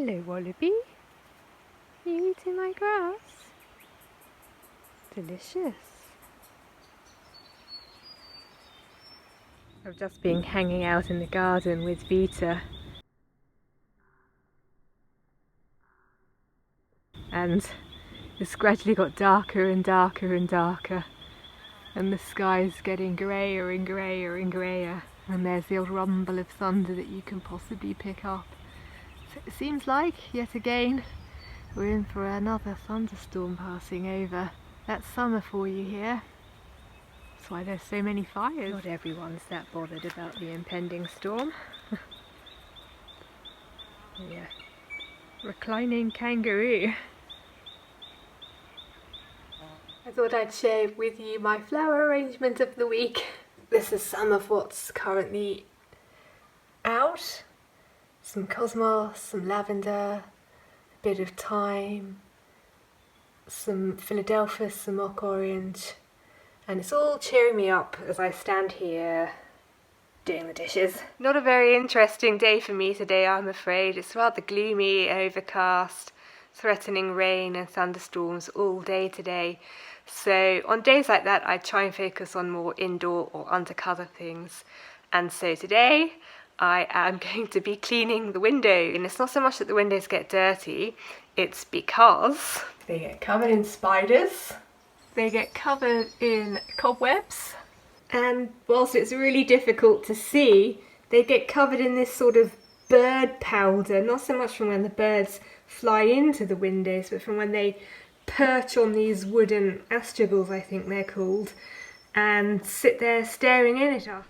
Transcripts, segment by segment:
Hello, Wallaby. Are you eating my grass? Delicious. I've just been hanging out in the garden with Vita, and it's gradually got darker and darker and darker, and the sky's getting greyer and greyer and greyer, and there's the old rumble of thunder that you can possibly pick up. So it seems like, yet again, we're in for another thunderstorm passing over. That's summer for you here. That's why there's so many fires. Not everyone's that bothered about the impending storm. Yeah. Reclining kangaroo. I thought I'd share with you my flower arrangement of the week. This is some of what's currently out. Some cosmos, some lavender, a bit of thyme, some Philadelphus, some mock orange, and it's all cheering me up as I stand here doing the dishes. Not a very interesting day for me today, I'm afraid. It's rather gloomy, overcast, threatening rain and thunderstorms all day today. So on days like that I try and focus on more indoor or undercover things, and so today I am going to be cleaning the window. And it's not so much that the windows get dirty, it's because they get covered in spiders, they get covered in cobwebs, and whilst it's really difficult to see, they get covered in this sort of bird powder, not so much from when the birds fly into the windows, but from when they perch on these wooden astragals, I think they're called, and sit there staring in at us.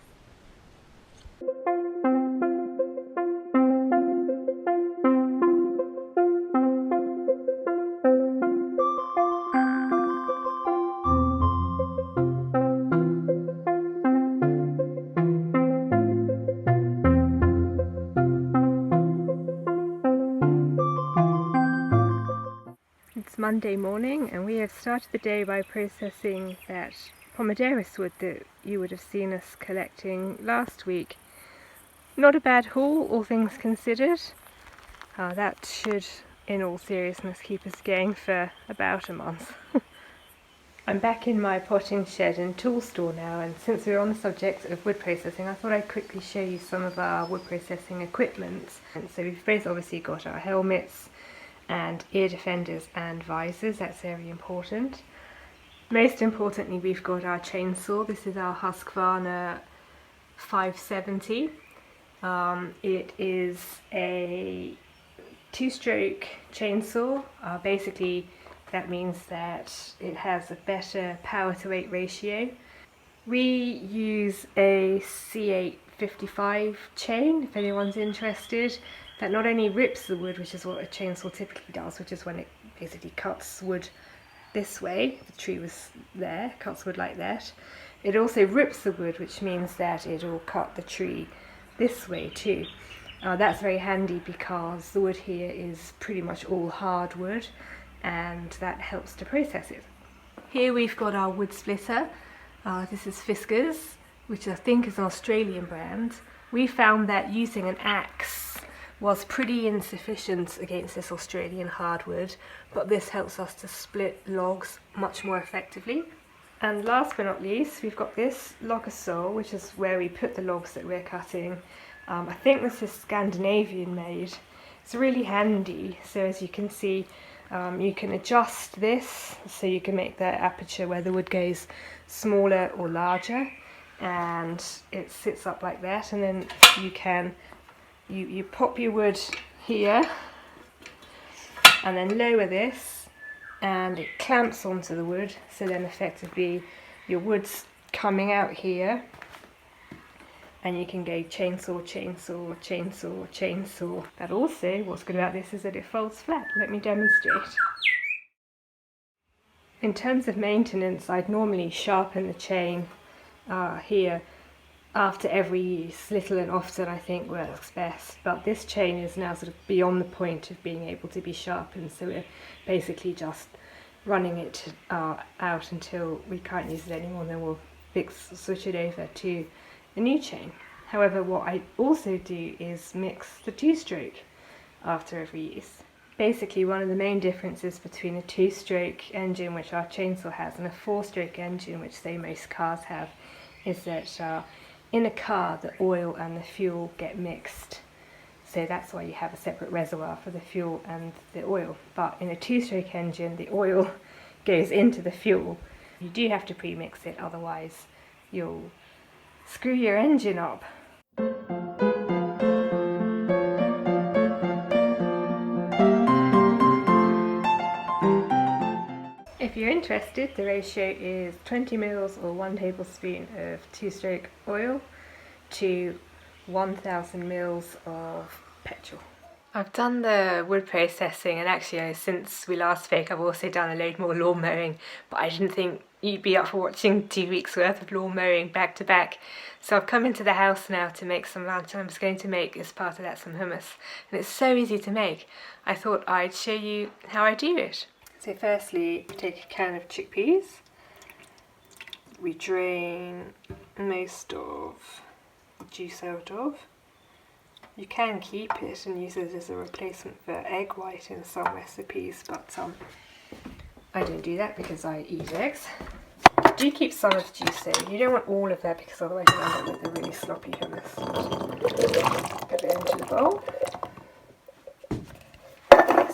It's Monday morning and we have started the day by processing that Pomaderus wood that you would have seen us collecting last week. Not a bad haul, all things considered. That should, in all seriousness, keep us going for about a month. I'm back in my potting shed and tool store now, and since we're on the subject of wood processing, I thought I'd quickly show you some of our wood processing equipment. And so we've both obviously got our helmets and ear defenders and visors. That's very important. Most importantly, we've got our chainsaw. This is our Husqvarna 570. It is a two-stroke chainsaw. Basically that means that it has a better power to weight ratio. We use a C855 chain, if anyone's interested, that not only rips the wood, which is what a chainsaw typically does, which is when it basically cuts wood this way, the tree was there, cuts wood like that, it also rips the wood, which means that it will cut the tree this way too. That's very handy because the wood here is pretty much all hardwood, and that helps to process it. Here we've got our wood splitter. This is Fiskars, which I think is an Australian brand. We found that using an axe was pretty insufficient against this Australian hardwood, but this helps us to split logs much more effectively. And last but not least, we've got this logger saw, which is where we put the logs that we're cutting. I think this is Scandinavian made. It's really handy, so as you can see, you can adjust this so you can make the aperture where the wood goes smaller or larger, and it sits up like that, and then you can you pop your wood here and then lower this and it clamps onto the wood, so then effectively your wood's coming out here and you can go chainsaw, chainsaw, chainsaw, chainsaw. But also what's good about this is that it folds flat. Let me demonstrate. In terms of maintenance, I'd normally sharpen the chain here after every use. Little and often I think works best, but this chain is now sort of beyond the point of being able to be sharpened, so we're basically just running it out until we can't use it anymore, and then we'll switch it over to a new chain. However, what I also do is mix the two-stroke after every use. Basically, one of the main differences between a 2-stroke engine, which our chainsaw has, and a 4-stroke engine, which say most cars have, is that in a car the oil and the fuel get mixed. So that's why you have a separate reservoir for the fuel and the oil. But in a 2-stroke engine, the oil goes into the fuel. You do have to pre-mix it, otherwise you'll screw your engine up. If you're interested, the ratio is 20 mils or 1 tablespoon of 2-stroke oil to 1000 mils of petrol. I've done the wood processing, and actually since we last spoke I've also done a load more lawn mowing, but I didn't think you'd be up for watching 2 weeks worth of lawn mowing back to back. So I've come into the house now to make some lunch, and I'm just going to make, as part of that, some hummus. And it's so easy to make, I thought I'd show you how I do it. So firstly, take a can of chickpeas. We drain most of the juice out of. You can keep it and use it as a replacement for egg white in some recipes, but I don't do that because I eat eggs. Do keep some of the juice though. You don't want all of that because otherwise you end up with a really sloppy hummus. Put it into the bowl.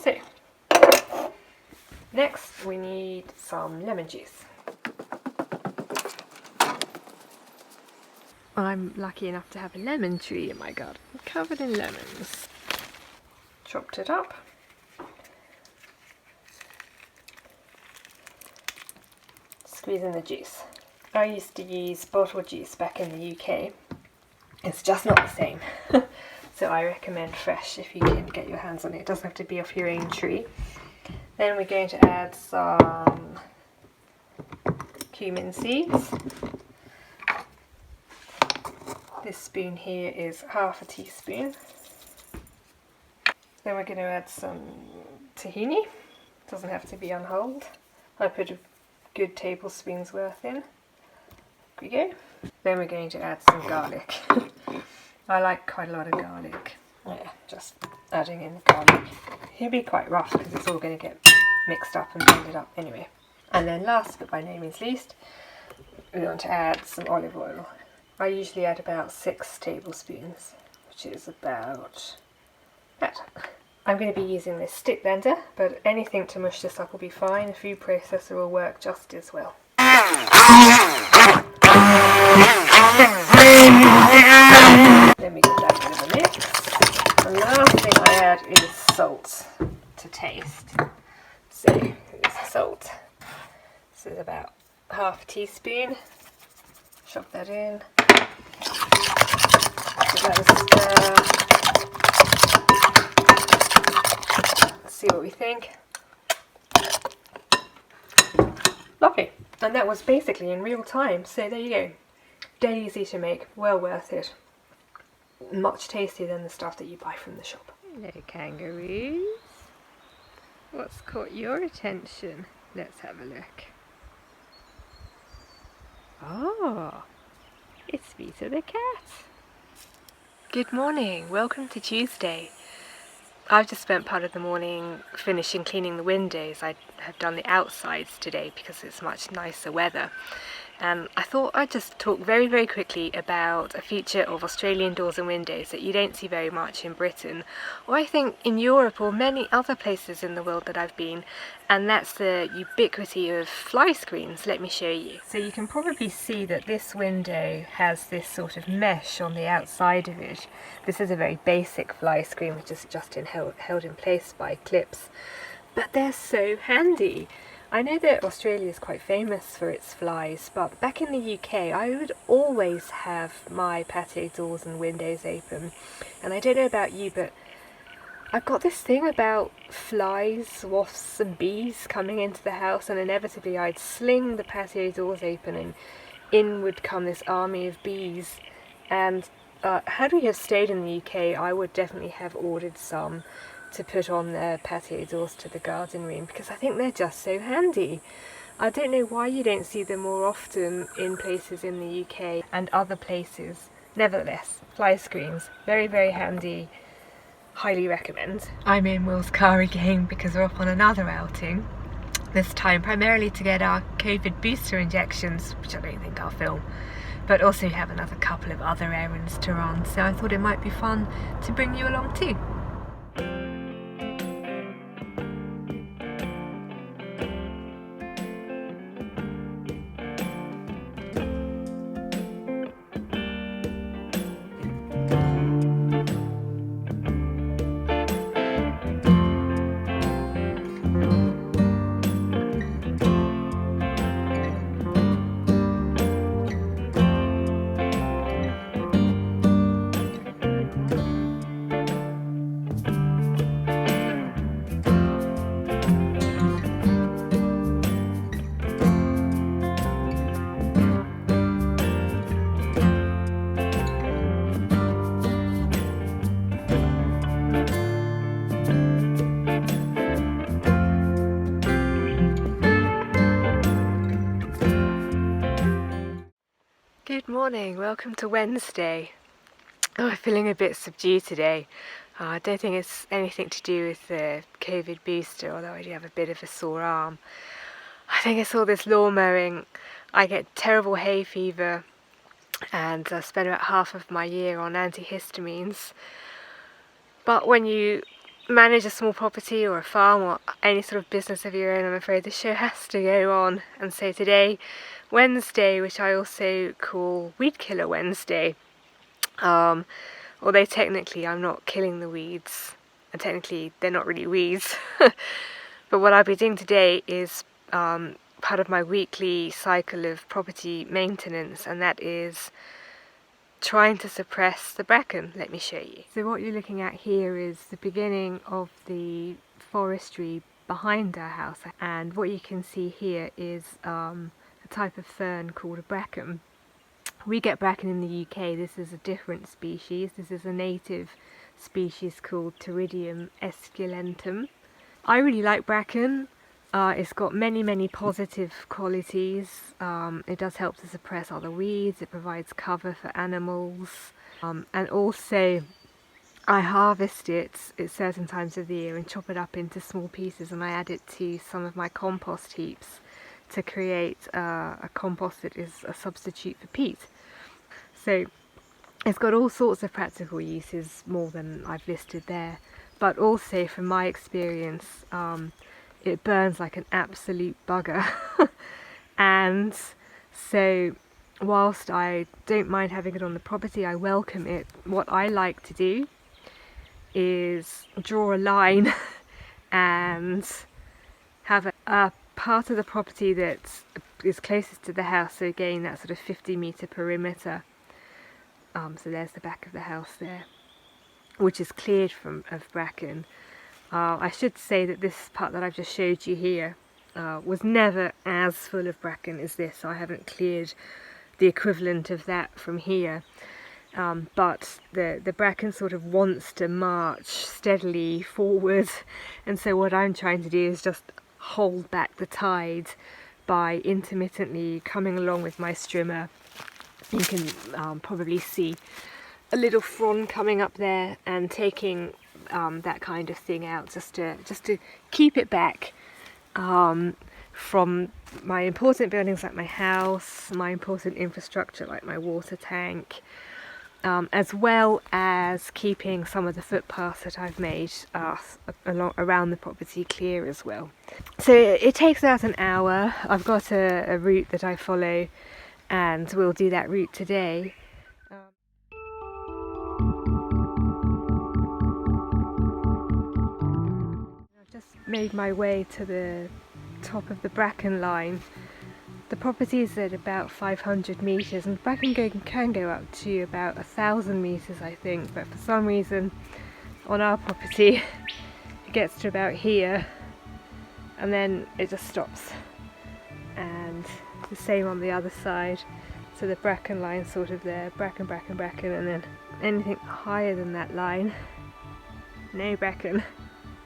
So, next we need some lemon juice. I'm lucky enough to have a lemon tree in my garden, covered in lemons. Chopped it up. Squeeze in the juice. I used to use bottled juice back in the UK. It's just not the same. So I recommend fresh if you can get your hands on it. It doesn't have to be off your own tree. Then we're going to add some cumin seeds. This spoon here is half a teaspoon. Then we're going to add some tahini. Doesn't have to be unhulled. I put a good tablespoon's worth in. There we go. Then we're going to add some garlic. I like quite a lot of garlic. Yeah, just adding in the garlic. It'll be quite rough because it's all going to get mixed up and blended up anyway. And then last but by no means least, we want to add some olive oil. I usually add about 6 tablespoons, which is about that. I'm going to be using this stick blender, but anything to mush this up will be fine. A food processor will work just as well. Then we give that a bit of a mix. And the last thing I add is salt to taste. So here's salt. This is about half a teaspoon. Shove that in. Give that a stir. Let's see what we think. Lovely. And that was basically in real time, so there you go. Dead easy to make, well worth it. Much tastier than the stuff that you buy from the shop. Hello kangaroos. What's caught your attention? Let's have a look. Oh, it's Vita the cat. Good morning, welcome to Tuesday. I've just spent part of the morning finishing cleaning the windows. I have done the outsides today because it's much nicer weather. I thought I'd just talk very, very quickly about a feature of Australian doors and windows that you don't see very much in Britain, or I think in Europe or many other places in the world that I've been, and that's the ubiquity of fly screens. Let me show you. So you can probably see that this window has this sort of mesh on the outside of it. This is a very basic fly screen which is just held in place by clips, but they're so handy. I know that Australia is quite famous for its flies, but back in the UK I would always have my patio doors and windows open. And I don't know about you, but I've got this thing about flies, wasps and bees coming into the house, and inevitably I'd sling the patio doors open and in would come this army of bees. And had we have stayed in the UK, I would definitely have ordered some to put on their patio doors to the garden room, because I think they're just so handy. I don't know why you don't see them more often in places in the UK and other places. Nevertheless, fly screens, very, very handy. highly recommend. I'm in Will's car again because we're off on another outing, this time primarily to get our COVID booster injections, which I don't think I'll film, but also have another couple of other errands to run, so I thought it might be fun to bring you along too. Good morning, welcome to Wednesday. I'm feeling a bit subdued today. I don't think it's anything to do with the COVID booster, although I do have a bit of a sore arm. I think it's all this lawn mowing. I get terrible hay fever and I spend about half of my year on antihistamines. But when you manage a small property or a farm or any sort of business of your own, I'm afraid the show has to go on. And so today, Wednesday, which I also call Weed Killer Wednesday, although technically I'm not killing the weeds, and technically they're not really weeds, but what I'll be doing today is part of my weekly cycle of property maintenance, and that is trying to suppress the bracken. Let me show you. So what you're looking at here is the beginning of the forestry behind our house, and what you can see here is a type of fern called a bracken. We get bracken in the UK. This is a different species. This is a native species called Pteridium esculentum. I really like bracken. It's got many positive qualities. It does help to suppress other weeds, it provides cover for animals, and also I harvest it at certain times of the year and chop it up into small pieces, and I add it to some of my compost heaps to create a compost that is a substitute for peat. So it's got all sorts of practical uses, more than I've listed there, but also from my experience it burns like an absolute bugger. And so whilst I don't mind having it on the property, I welcome it. What I like to do is draw a line and have a part of the property that is closest to the house, so again that sort of 50-metre perimeter, so there's the back of the house there, which is cleared of bracken. I should say that this part that I've just showed you here was never as full of bracken as this, so I haven't cleared the equivalent of that from here. But the bracken sort of wants to march steadily forward, and so what I'm trying to do is just hold back the tide by intermittently coming along with my strimmer. You can probably see a little frond coming up there and taking that kind of thing out, just to keep it back from my important buildings like my house, my important infrastructure like my water tank, as well as keeping some of the footpaths that I've made around the property clear as well. So it takes about an hour. I've got a route that I follow, and we'll do that route today. I've just made my way to the top of the bracken line. The property is at about 500 metres, and bracken can go up to about 1,000 metres I think, but for some reason on our property it gets to about here and then it just stops, and the same on the other side. So the bracken line sort of there, bracken, and then anything higher than that line, no bracken.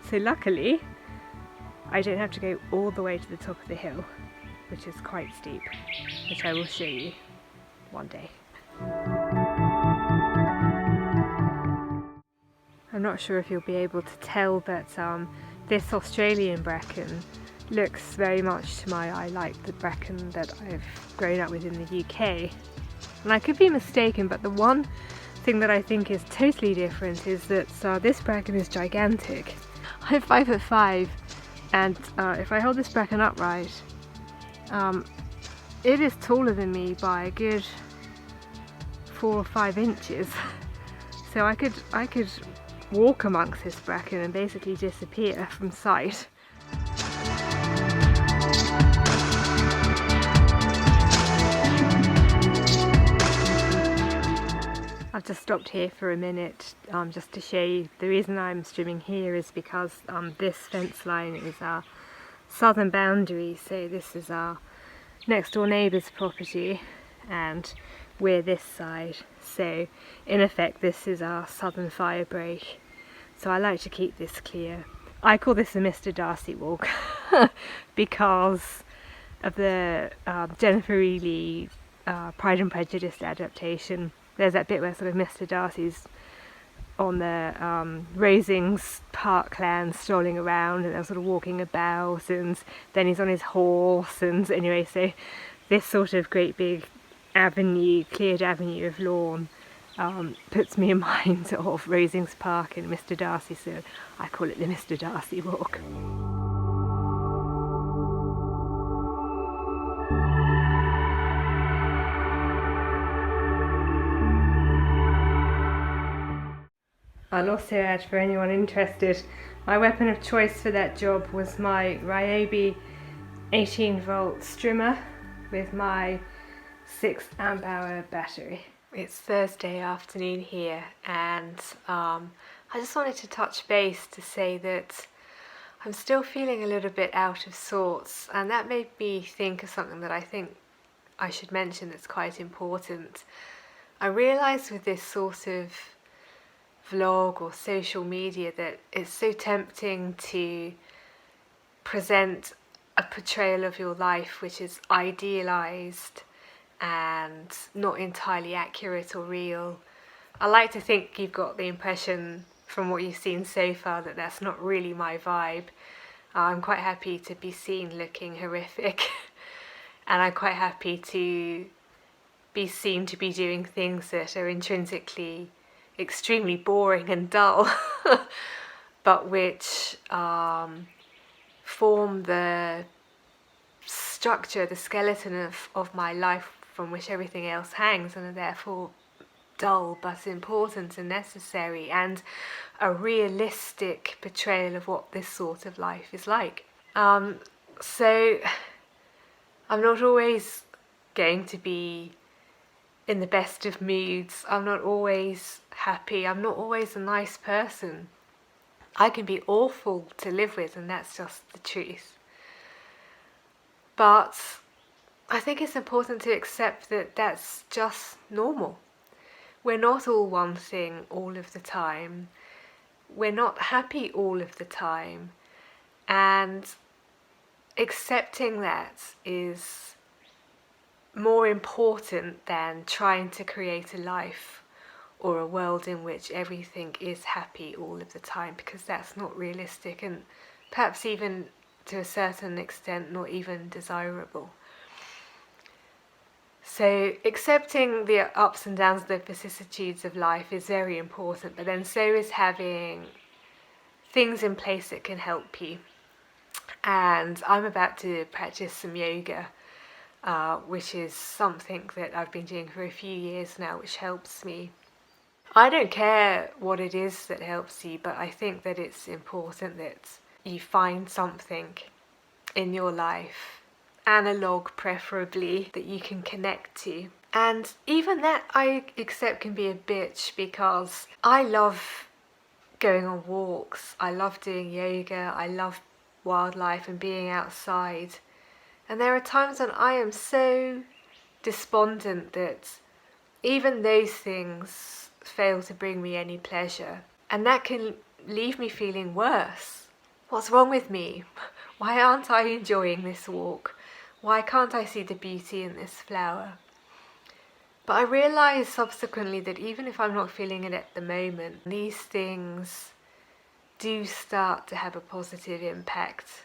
So luckily I don't have to go all the way to the top of the hill, which is quite steep, which I will show you one day. I'm not sure if you'll be able to tell, but this Australian bracken looks very much to my eye like the bracken that I've grown up with in the UK. And I could be mistaken, but the one thing that I think is totally different is that this bracken is gigantic. I'm 5'5", and if I hold this bracken upright, it is taller than me by a good 4 or 5 inches. So I could walk amongst this bracken and basically disappear from sight. I've just stopped here for a minute just to show you. The reason I'm streaming here is because this fence line is our southern boundary, so this is our next door neighbour's property and we're this side, so in effect this is our southern fire break, so I like to keep this clear. I call this a Mr. Darcy walk because of the Jennifer Reilly Pride and Prejudice adaptation. There's that bit where sort of Mr. Darcy's on the Rosings parkland strolling around and they're sort of walking about, and then he's on his horse, and anyway, so this sort of great big avenue, cleared avenue of lawn puts me in mind of Rosings Park and Mr. Darcy, so I call it the Mr. Darcy walk. I'll also add, for anyone interested, my weapon of choice for that job was my Ryobi 18-volt strimmer with my 6 amp hour battery. It's Thursday afternoon here, and I just wanted to touch base to say that I'm still feeling a little bit out of sorts, and that made me think of something that I think I should mention that's quite important. I realised with this sort of vlog or social media that it's so tempting to present a portrayal of your life which is idealised and not entirely accurate or real. I like to think you've got the impression from what you've seen so far that that's not really my vibe. I'm quite happy to be seen looking horrific and I'm quite happy to be seen to be doing things that are intrinsically extremely boring and dull but which form the structure, the skeleton of my life from which everything else hangs, and are therefore dull but important and necessary, and a realistic portrayal of what this sort of life is like. So I'm not always going to be in the best of moods, I'm not always happy, I'm not always a nice person. I can be awful to live with, and that's just the truth. But I think it's important to accept that that's just normal. We're not all one thing all of the time. We're not happy all of the time. And accepting that is more important than trying to create a life or a world in which everything is happy all of the time, because that's not realistic and perhaps even to a certain extent not even desirable. So accepting the ups and downs, the vicissitudes of life is very important, but then so is having things in place that can help you. And I'm about to practice some yoga, which is something that I've been doing for a few years now, which helps me. I don't care what it is that helps you, but I think that it's important that you find something in your life, analog preferably, that you can connect to. And even that I accept can be a bitch, because I love going on walks, I love doing yoga, I love wildlife and being outside. And there are times when I am so despondent that even those things fail to bring me any pleasure. And that can leave me feeling worse. What's wrong with me? Why aren't I enjoying this walk? Why can't I see the beauty in this flower? But I realised subsequently that even if I'm not feeling it at the moment, these things do start to have a positive impact,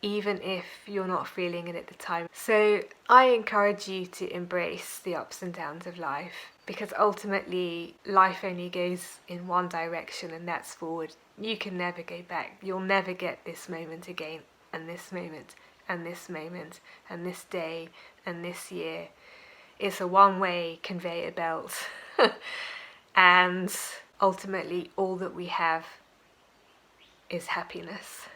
even if you're not feeling it at the time. So I encourage you to embrace the ups and downs of life, because ultimately life only goes in one direction, and that's forward. You can never go back. You'll never get this moment again, and this moment, and this moment, and this day, and this year. It's a one-way conveyor belt. And ultimately all that we have is happiness.